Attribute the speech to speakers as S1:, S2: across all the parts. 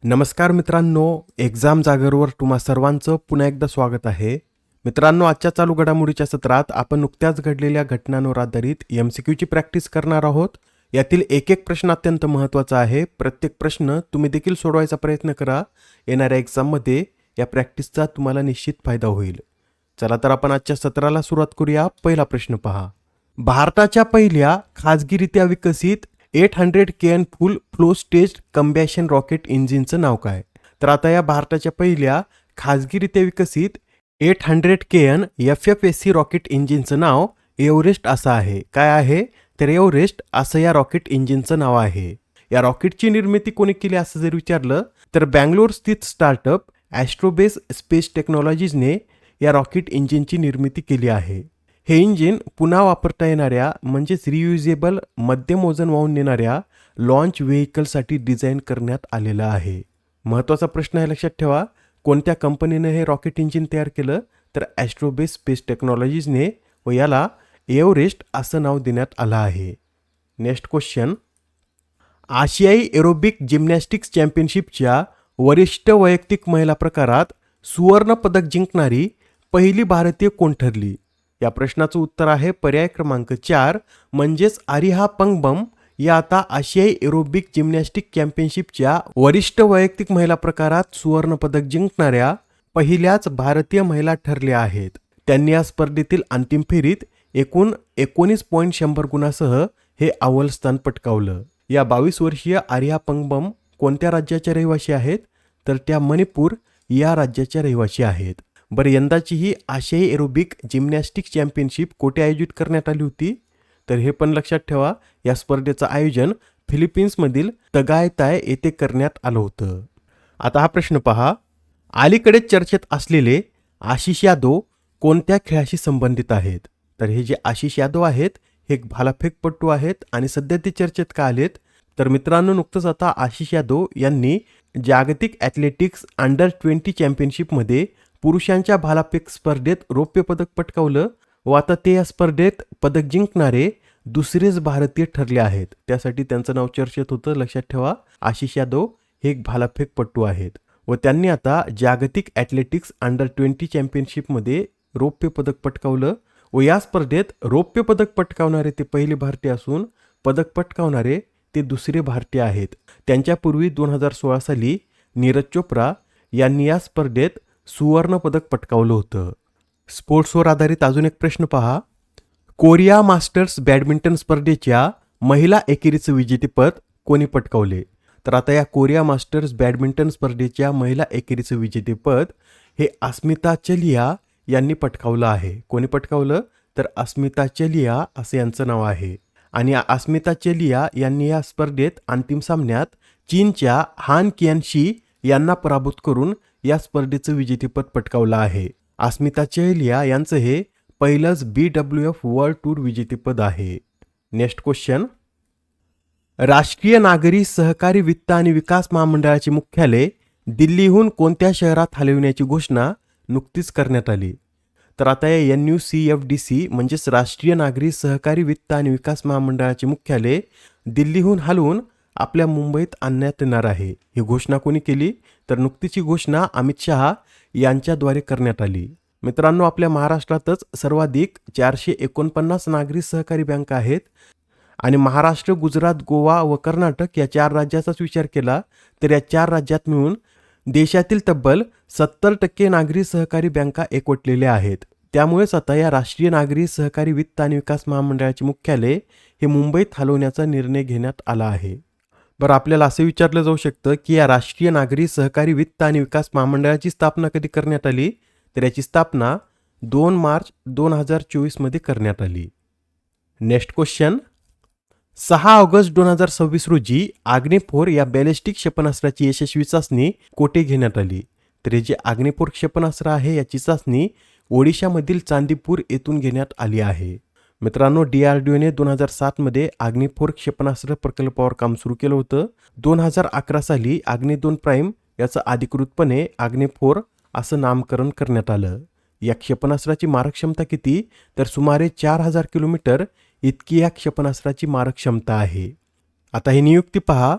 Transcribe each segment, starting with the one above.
S1: नमस्कार मित्रांनो, एक्झाम जागरवर तुम्हा सर्वांचं पुन्हा एकदा स्वागत आहे. मित्रांनो, आजच्या चालू घडामोडीच्या सत्रात आपण नुकत्याच घडलेल्या घटनांवर आधारित MCQची प्रॅक्टिस करणार आहोत. यातील एक एक प्रश्न अत्यंत महत्त्वाचा आहे. प्रत्येक प्रश्न तुम्ही देखील सोडवायचा प्रयत्न करा. येणाऱ्या एक्झाममध्ये या प्रॅक्टिसचा तुम्हाला निश्चित फायदा होईल. चला तर आपण आजच्या सत्राला सुरुवात करूया. पहिला प्रश्न पहा. भारताच्या पहिल्या खाजगीरित्या विकसित 800 KN full flow stage combustion rocket इंजिनचं नाव काय? तर आता या भारताच्या पहिल्या खाजगीरित्या विकसित 800 KN FFSC रॉकेट इंजिनचं नाव एव्हरेस्ट असं आहे. काय आहे? तर एव्हरेस्ट असं या रॉकेट इंजिनचं नाव आहे. या रॉकेटची निर्मिती कोणी केली असं जर विचारलं तर बँगलोर स्थित स्टार्टअप ॲस्ट्रोबेस स्पेस टेक्नॉलॉजीजने या रॉकेट इंजिनची निर्मिती केली आहे. हे इंजिन पुन्हा वापरता येणाऱ्या म्हणजेच रियुजेबल मध्यम वजन वाहून नेणाऱ्या लॉन्च व्हेकलसाठी डिझाईन करण्यात आलेलं आहे. महत्त्वाचा प्रश्न आहे, लक्षात ठेवा. कोणत्या कंपनीनं हे रॉकेट इंजिन तयार केलं? तर ॲस्ट्रोबेस स्पेस टेक्नॉलॉजीजने, व याला एव्हरेस्ट असं नाव देण्यात आलं आहे. Next question. आशियाई एरोबिक जिम्नॅस्टिक्स चॅम्पियनशिपच्या वरिष्ठ वैयक्तिक महिला प्रकारात सुवर्ण पदक जिंकणारी पहिली भारतीय कोण ठरली? या प्रश्नाचं उत्तर आहे पर्याय क्रमांक 4 म्हणजेच आरिहा पंगबम. या आता आशियाई एरोबिक जिम्नॅस्टिक चॅम्पियनशिपच्या वरिष्ठ वैयक्तिक महिला प्रकारात सुवर्ण पदक जिंकणाऱ्या पहिल्याच भारतीय महिला ठरल्या आहेत. त्यांनी या स्पर्धेतील अंतिम फेरीत एकूण 19.100 गुणासह हे अव्वल स्थान पटकावलं. या 22 वर्षीय आरिहा पंगबम कोणत्या राज्याच्या रहिवासी आहेत? तर त्या मणिपूर या राज्याच्या रहिवासी आहेत. बरं, यंदाची ही आशियाई एरोबिक जिम्नॅस्टिक चॅम्पियनशिप कोठे आयोजित करण्यात आली होती? तर हे पण लक्षात ठेवा, या स्पर्धेचं आयोजन फिलिपिन्समधील तगायताय येथे करण्यात आलं होतं. आता हा प्रश्न पहा. अलीकडेच चर्चेत असलेले आशिष यादव कोणत्या खेळाशी संबंधित आहेत? तर हे जे आशिष यादव आहेत हे एक भालाफेकपटू आहेत आणि सध्या ते चर्चेत का आलेत? तर मित्रांनो, नुकतंच आता आशिष यादव यांनी जागतिक ॲथलेटिक्स अंडर-20 चॅम्पियनशिपमध्ये पुरुषांच्या भालाफेक स्पर्धेत रौप्य पदक पटकावलं व आता ते या स्पर्धेत पदक जिंकणारे दुसरेच भारतीय ठरले आहेत. त्यासाठी त्यांचं नाव चर्चेत होतं. लक्षात ठेवा, आशिष यादव हे एक भालाफेकपटू आहेत व त्यांनी आता जागतिक ॲथलेटिक्स अंडर-20 चॅम्पियनशिपमध्ये रौप्य पदक पटकावलं व या स्पर्धेत रौप्य पदक पटकावणारे ते पहिले भारतीय असून पदक पटकावणारे ते दुसरे भारतीय आहेत. त्यांच्यापूर्वी 2016 साली नीरज चोप्रा यांनी या स्पर्धेत सुवर्ण पदक पटकावलं होतं. स्पोर्ट्सवर आधारित अजून एक प्रश्न पहा. कोरिया मास्टर्स बॅडमिंटन स्पर्धेच्या महिला एकेरीचं विजेतेपद कोणी पटकावले? तर आता या कोरिया मास्टर्स बॅडमिंटन स्पर्धेच्या महिला एकेरीचं विजेतेपद हे अस्मिता चलिया यांनी पटकावलं आहे. कोणी पटकावलं? तर अस्मिता चलिया असं यांचं नाव आहे. आणि अस्मिता चलिया यांनी या स्पर्धेत अंतिम सामन्यात चीनच्या हान कियानशी यांना पराभूत करून या स्पर्धेचं विजेतेपद पटकावलं आहे. अस्मिता चलिया यांचं हे पहिलंच BWF वर्ल्ड टूर विजेतेपद आहे. Next question. राष्ट्रीय नागरी सहकारी वित्त आणि विकास महामंडळाचे मुख्यालय दिल्लीहून कोणत्या शहरात हलविण्याची घोषणा नुकतीच करण्यात आली? तर आता या NUCFDC म्हणजेच राष्ट्रीय नागरी सहकारी वित्त आणि विकास महामंडळाचे मुख्यालय दिल्लीहून हलवून आपल्या मुंबईत आणण्यात येणार आहे. ही घोषणा कोणी केली? तर नुकतीच ही घोषणा अमित शहा यांच्याद्वारे करण्यात आली. मित्रांनो, आपल्या महाराष्ट्रातच सर्वाधिक 449 नागरी सहकारी बँका आहेत आणि महाराष्ट्र, गुजरात, गोवा व कर्नाटक या 4 राज्याचाच विचार केला तर या 4 राज्यात मिळून देशातील तब्बल 70% नागरी सहकारी बँका एकवटलेल्या आहेत. त्यामुळेच आता या राष्ट्रीय नागरी सहकारी वित्त आणि विकास महामंडळाचे मुख्यालय हे मुंबईत हलवण्याचा निर्णय घेण्यात आला आहे. बरं, आपल्याला असं विचारलं जाऊ शकतं की या राष्ट्रीय नागरी सहकारी वित्त आणि विकास महामंडळाची स्थापना कधी करण्यात आली? तर याची स्थापना 2 मार्च 2024 मध्ये करण्यात आली. Next question. 6 ऑगस्ट 2026 रोजी अग्निफोर या बॅलिस्टिक क्षेपणास्त्राची यशस्वी चाचणी कोठे घेण्यात आली? तर हे जे अग्निफोर क्षेपणास्त्र आहे याची चाचणी ओडिशामधील चांदीपूर येथून घेण्यात आली आहे. मित्रांनो, DRDOने 2007 मध्ये अग्निफोर क्षेपणास्त्र प्रकल्पावर काम सुरू केलं होतं. 2011 साली अग्नि-2 प्राईम याचं अधिकृतपणे अग्निफोर असं नामकरण करण्यात आलं. या क्षेपणास्त्राची मारक किती? तर सुमारे 4000 किलोमीटर इतकी या क्षेपणास्त्राची मारक क्षमता आहे. आता ही नियुक्ती पहा.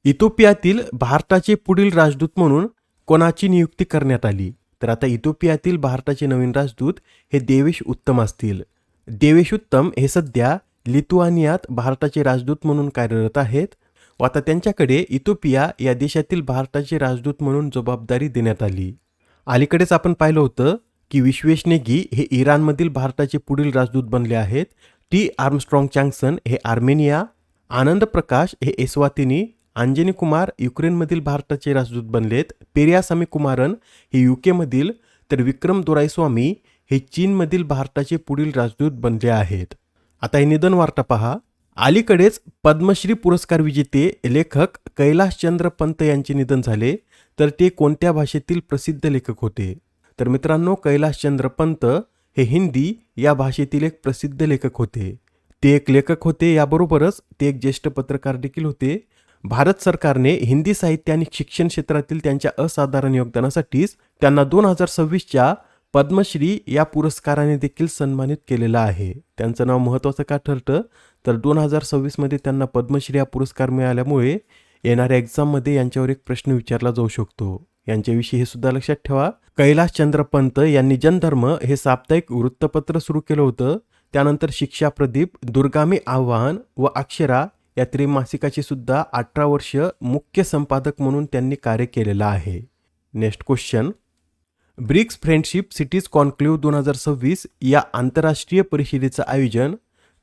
S1: इथिओपियातील भारताचे पुढील राजदूत म्हणून कोणाची नियुक्ती करण्यात आली? तर आता इथिओपियातील भारताचे नवीन राजदूत हे देवेश उत्तम असतील. देवेश उत्तम हे सध्या लिथुआनियात भारताचे राजदूत म्हणून कार्यरत आहेत व आता त्यांच्याकडे इथिओपिया या देशातील भारताचे राजदूत म्हणून जबाबदारी देण्यात आली. अलीकडेच आपण पाहिलं होतं की विश्वेश नेगी हे इराणमधील भारताचे पुढील राजदूत बनले आहेत. टी आर्मस्ट्रॉंग चँगसन हे आर्मेनिया, आनंद प्रकाश हे एस्वातिनी, अंजनी कुमार युक्रेनमधील भारताचे राजदूत बनलेत, पेरियासामी कुमारन हे यूकेमधील, तर विक्रम दोराईस्वामी हे चीनमधील भारताचे पुढील राजदूत बनले आहेत. आता हे निधन वार्ता पहा. अलीकडेच पद्मश्री पुरस्कार विजेते लेखक कैलाशचंद्र पंत यांचे निधन झाले. तर ते कोणत्या भाषेतील प्रसिद्ध लेखक होते? तर मित्रांनो, कैलाशचंद्र पंत हे हिंदी या भाषेतील एक प्रसिद्ध लेखक होते. ते एक लेखक होते, याबरोबरच ते एक ज्येष्ठ पत्रकार देखील होते. भारत सरकारने हिंदी साहित्य आणि शिक्षण क्षेत्रातील त्यांच्या असाधारण योगदानासाठीच त्यांना 2026च्या पद्मश्री या पुरस्काराने देखील सन्मानित केलेलं आहे. त्यांचं नाव महत्त्वाचं का ठरतं? तर 2026मध्ये त्यांना पद्मश्री हा पुरस्कार मिळाल्यामुळे येणाऱ्या एक्झाममध्ये यांच्यावर एक प्रश्न विचारला जाऊ शकतो. यांच्याविषयी हे सुद्धा लक्षात ठेवा. कैलाशचंद्र पंत यांनी जनधर्म हे साप्ताहिक वृत्तपत्र सुरू केलं होतं. त्यानंतर शिक्षा प्रदीप, दुर्गामी आव्हान व अक्षरा या त्रैमासिकाचे सुद्धा 18 वर्ष मुख्य संपादक म्हणून त्यांनी कार्य केलेलं आहे. Next question. BRICS friendship cities conclave 2026 या आंतरराष्ट्रीय परिषदेचं आयोजन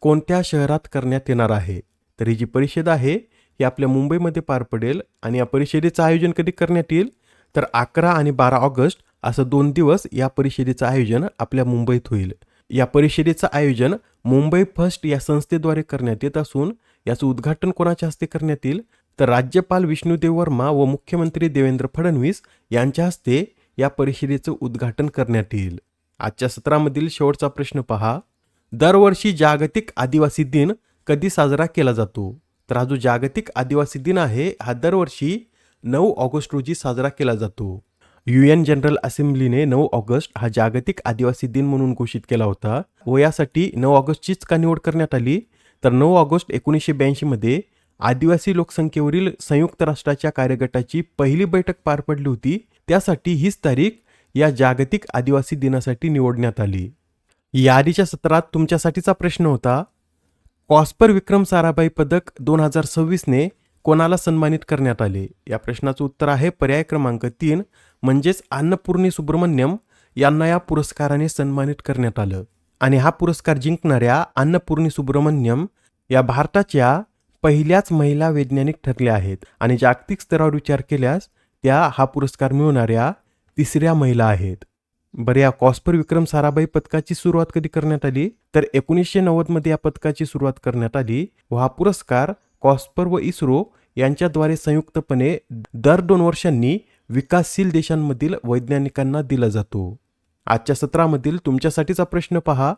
S1: कोणत्या शहरात करण्यात येणार आहे? तर ही जी परिषद आहे ही आपल्या मुंबईमध्ये पार पडेल आणि या परिषदेचं आयोजन कधी करण्यात येईल? तर 11 आणि 12 ऑगस्ट असं 2 दिवस या परिषदेचं आयोजन आपल्या मुंबईत होईल. या परिषदेचं आयोजन मुंबई फर्स्ट या संस्थेद्वारे करण्यात येत असून याचं उद्घाटन कोणाच्या हस्ते करण्यात येईल? तर राज्यपाल विष्णुदेव वर्मा व मुख्यमंत्री देवेंद्र फडणवीस यांच्या हस्ते या परिषदेचं उद्घाटन करण्यात येईल. आजच्या सत्रामधील शेवटचा प्रश्न पहा. दरवर्षी जागतिक आदिवासी दिन कधी साजरा केला जातो? तर हा जो जागतिक आदिवासी दिन आहे हा दरवर्षी 9 ऑगस्ट रोजी साजरा केला जातो. UN जनरल असेंब्लीने 9 ऑगस्ट हा जागतिक आदिवासी दिन म्हणून घोषित केला होता व यासाठी 9 ऑगस्टचीच का निवड करण्यात आली? तर 9 ऑगस्ट 1982 मध्ये आदिवासी लोकसंख्येवरील संयुक्त राष्ट्राच्या कार्यगटाची पहिली बैठक पार पडली होती. त्यासाठी हीच तारीख या जागतिक आदिवासी दिनासाठी निवडण्यात आली. या आधीच्या सत्रात तुमच्यासाठीचा प्रश्न होता, कॉस्पर विक्रम साराभाई पदक 2026ने कोणाला सन्मानित करण्यात आले? या प्रश्नाचं उत्तर आहे पर्याय क्रमांक 3 म्हणजेच अन्नपूर्णी सुब्रमण्यम यांना या पुरस्काराने सन्मानित करण्यात आलं. आणि हा पुरस्कार जिंकणाऱ्या अन्नपूर्णी सुब्रमण्यम या भारताच्या पहिल्याच महिला वैज्ञानिक ठरल्या आहेत आणि जागतिक स्तरावर विचार केल्यास त्या हा पुरस्कार मिळवणाऱ्या तिसऱ्या महिला आहेत. बरं, या कॉस्पर विक्रम साराभाई पदकाची सुरुवात कधी करण्यात आली? तर 1990 मध्ये या पदकाची सुरुवात करण्यात आली व हा पुरस्कार कॉस्पर व इस्रो यांच्याद्वारे संयुक्तपणे दर 2 वर्षांनी विकासशील देशांमधील वैज्ञानिकांना दिला जातो. आजच्या सत्रामधील तुमच्यासाठीचा प्रश्न पहा.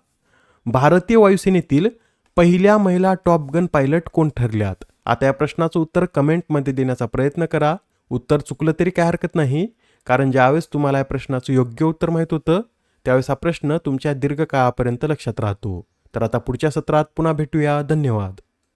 S1: भारतीय वायुसेनेतील पहिल्या महिला टॉप गन पायलट कोण ठरल्यात? आता या प्रश्नाचं उत्तर कमेंटमध्ये देण्याचा प्रयत्न करा. उत्तर चुकलं तरी काय हरकत नाही, कारण ज्यावेळेस तुम्हाला या प्रश्नाचं योग्य उत्तर माहीत होतं त्यावेळेस हा प्रश्न तुमच्या दीर्घकाळापर्यंत लक्षात राहतो. तर आता पुढच्या सत्रात पुन्हा भेटूया. धन्यवाद.